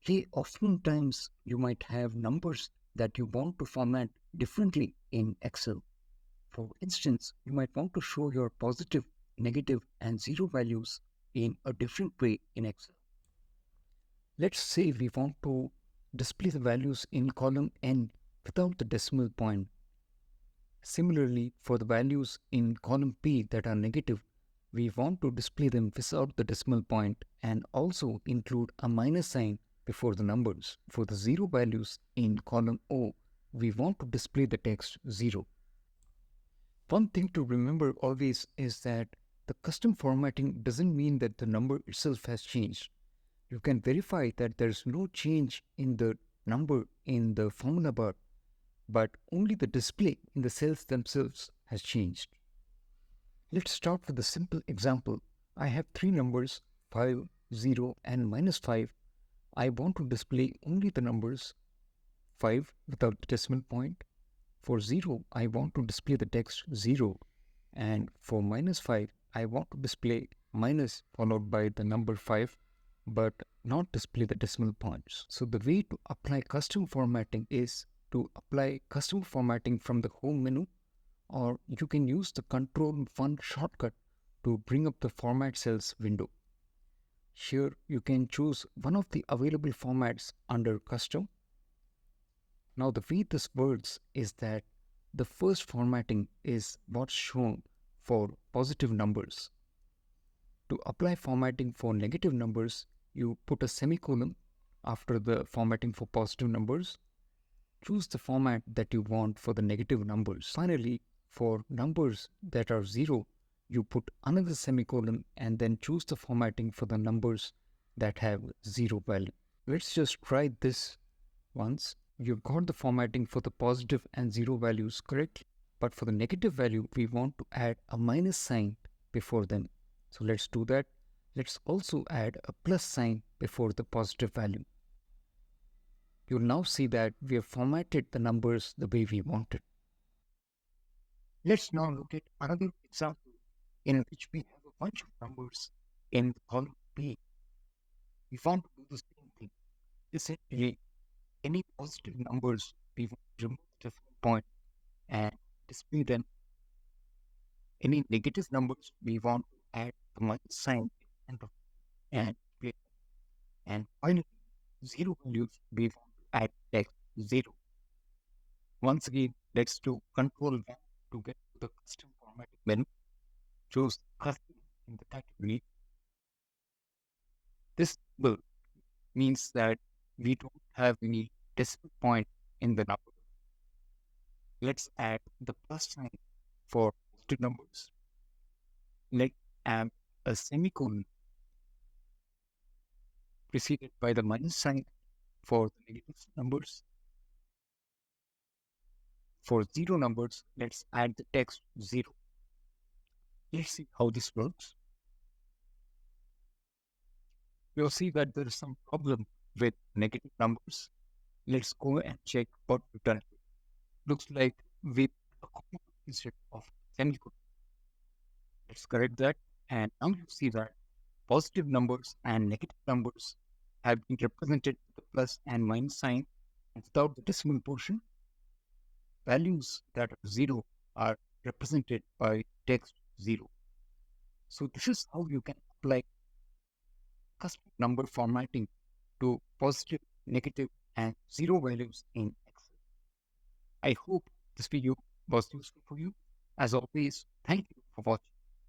Hey, oftentimes you might have numbers that you want to format differently in Excel. For instance, you might want to show your positive, negative, and zero values in a different way in Excel. Let's say we want to display the values in column N without the decimal point. Similarly, for the values in column P that are negative, we want to display them without the decimal point and also include a minus sign before the numbers. For the zero values in column O, we want to display the text 0. One thing to remember always is that the custom formatting doesn't mean that the number itself has changed. You can verify that there's no change in the number in the formula bar, but only the display in the cells themselves has changed. Let's start with a simple example. I have three numbers 5, 0, and -5. I want to display only the numbers 5 without the decimal point. For 0, I want to display the text 0. And for -5, I want to display minus followed by the number 5, but not display the decimal points. So the way to apply custom formatting is to apply custom formatting from the home menu, or you can use the Control 1 shortcut to bring up the Format Cells window. Here you can choose one of the available formats under Custom. Now the way this works is that the first formatting is what's shown for positive numbers. To apply formatting for negative numbers, you put a semicolon after the formatting for positive numbers. Choose the format that you want for the negative numbers. Finally, for numbers that are 0, you put another semicolon and then choose the formatting for the numbers that have 0 value. Let's just try this once. You've got the formatting for the positive and 0 values correct, but for the negative value, we want to add a minus sign before them. So let's do that. Let's also add a plus sign before the positive value. You'll now see that we have formatted the numbers the way we wanted. Let's now look at another example in which we have a bunch of numbers in the column P. We want to do the same thing. Essentially, any positive numbers, we want to remove the decimal point and display them. Any negative numbers, we want to add the minus sign and display them. And finally, zero values, we want to add text 0. Once again, let's do Control 1 to get to the custom formatting menu. Choose custom in the category. This symbol means that we don't have any decimal point in the number. Let's add the plus sign for positive numbers. Let's add a semicolon preceded by the minus sign for the negative numbers. For 0 numbers, let's add the text 0. Let's see how this works. You'll see that there is some problem with negative numbers. Let's go and check what we've done. Looks like with a comma instead of semicolon. Let's correct that. And now you see that positive numbers and negative numbers have been represented with the plus and minus sign, and without the decimal portion. Values that are 0 are represented by text 0. So this is how you can apply custom number formatting to positive, negative, and 0 values in Excel. I hope this video was useful for you. As always, thank you for watching.